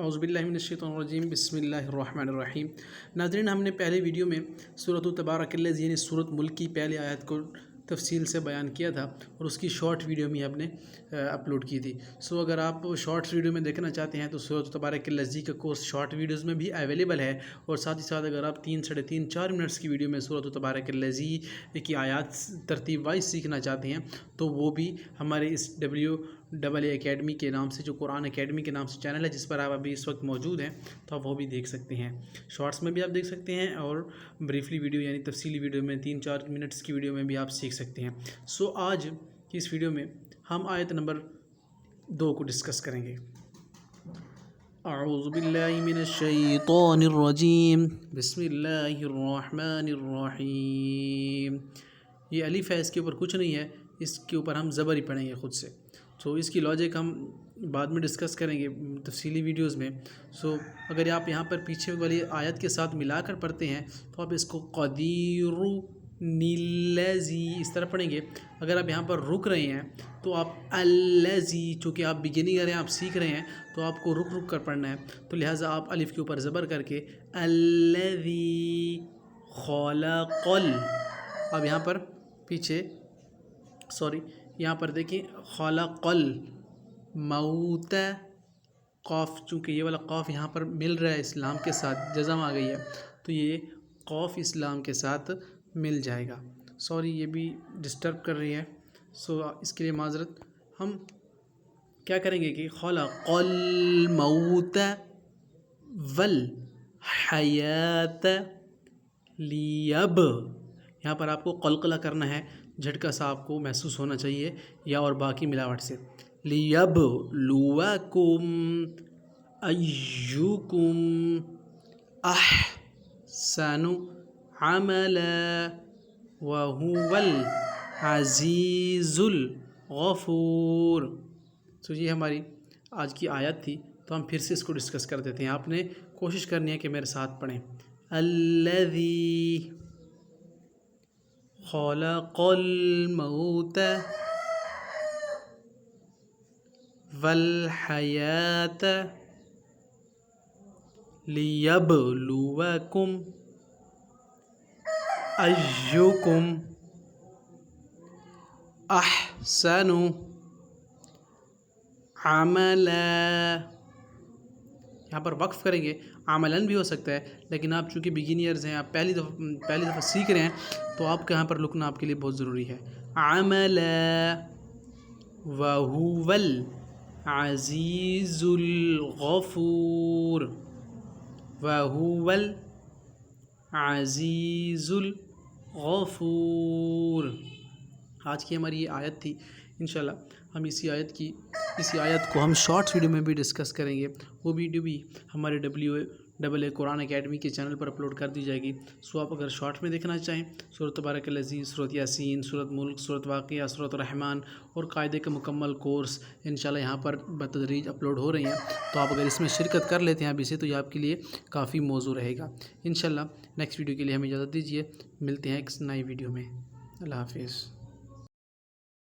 اعوذ باللہ من الشیطان الرجیم بسم اللہ الرحمن الرحیم۔ ناظرین، ہم نے پہلے ویڈیو میں سورۃ تبارک الذی یعنی سورۃ ملک کی پہلی آیت کو تفصیل سے بیان کیا تھا اور اس کی شارٹ ویڈیو بھی ہم نے اپلوڈ کی تھی۔ اگر آپ شارٹ ویڈیو میں دیکھنا چاہتے ہیں تو سورۃ تبارک الذی کا کورس شارٹ ویڈیوز میں بھی اویلیبل ہے، اور ساتھ ہی ساتھ اگر آپ 3 ساڑھے 3 4 منٹس کی ویڈیو میں سورۃ تبارک الذی کی آیات ترتیب وائز سیکھنا چاہتے ہیں تو وہ بھی ہمارے اس WAA اکیڈمی کے نام سے، جو قرآن اکیڈمی کے نام سے چینل ہے جس پر آپ ابھی اس وقت موجود ہیں، تو آپ وہ بھی دیکھ سکتے ہیں۔ شارٹس میں بھی آپ دیکھ سکتے ہیں اور بریفلی ویڈیو یعنی تفصیلی ویڈیو میں 3 4 منٹس کی ویڈیو میں بھی آپ سیکھ سکتے ہیں۔ آج کی اس ویڈیو میں ہم آیت نمبر 2 کو ڈسکس کریں گے۔ اعوذ باللہ من الشیطان الرجیم بسم اللہ الرحمن الرحیم۔ یہ الف ہے، اس کے اوپر کچھ نہیں ہے، اس کے اوپر ہم زبر ہی پڑھیں گے خود سے۔ اس کی لاجک ہم بعد میں ڈسکس کریں گے تفصیلی ویڈیوز میں۔ اگر آپ یہاں پر پیچھے والی آیت کے ساتھ ملا کر پڑھتے ہیں تو آپ اس کو قدیر نیلزی اس طرح پڑھیں گے۔ اگر آپ یہاں پر رک رہے ہیں تو آپ الذی، چونکہ آپ بگننگر ہیں، آپ سیکھ رہے ہیں تو آپ کو رک کر پڑھنا ہے، تو لہٰذا آپ الف کے اوپر زبر کر کے الذی خلق اب یہاں پر پیچھے یہاں پر دیکھیں خلق الموت، قاف، چونکہ یہ والا قاف یہاں پر مل رہا ہے اسلام کے ساتھ، جزم آ گئی ہے تو یہ قاف اسلام کے ساتھ مل جائے گا۔ یہ بھی ڈسٹرب کر رہی ہے، اس کے لیے معذرت۔ ہم کیا کریں گے کہ خلق الموت والحیات یہاں پر آپ کو قلقلہ کرنا ہے، جھٹکا سا آپ کو محسوس ہونا چاہیے یا اور باقی ملاوٹ سے۔ لیبلوکم ایکم احسن عملا وہو العزیز الغفور۔ یہ ہماری آج کی آیت تھی، تو ہم پھر سے اس کو ڈسکس کر دیتے ہیں۔ آپ نے کوشش کرنی ہے کہ میرے ساتھ پڑھیں۔ الذی خلق الموت والحیات لیبلوکم ایکم احسن عملا۔ یہاں پر وقف کریں گے، عملاً بھی ہو سکتا ہے، لیکن آپ چونکہ بگینئرز ہیں، آپ پہلی دفعہ سیکھ رہے ہیں تو آپ کے یہاں پر رکنا آپ کے لیے بہت ضروری ہے۔ عملا وہو العزیز الغفور، وہو العزیز الغفور۔ آج کی ہماری یہ آیت تھی۔ انشاءاللہ ہم اسی آیت کو ہم شارٹس ویڈیو میں بھی ڈسکس کریں گے۔ وہ ویڈیو بھی ہمارے WAA قرآن اکیڈمی کے چینل پر اپلوڈ کر دی جائے گی۔ آپ اگر شارٹ میں دیکھنا چاہیں سورۃ تبارک الذی، سورۃ یاسین، سورۃ ملک، سورۃ واقعہ، سورۃ الرحمن اور قاعدے کا مکمل کورس انشاءاللہ یہاں پر بتدریج اپلوڈ ہو رہی ہیں، تو آپ اگر اس میں شرکت کر لیتے ہیں ابھی سے تو یہ آپ کے لیے کافی موزوں رہے گا۔ انشاءاللہ نیکسٹ ویڈیو کے لیے ہمیں اجازت دیجیے، ملتے ہیں ایک نئی ویڈیو میں۔ اللہ حافظ۔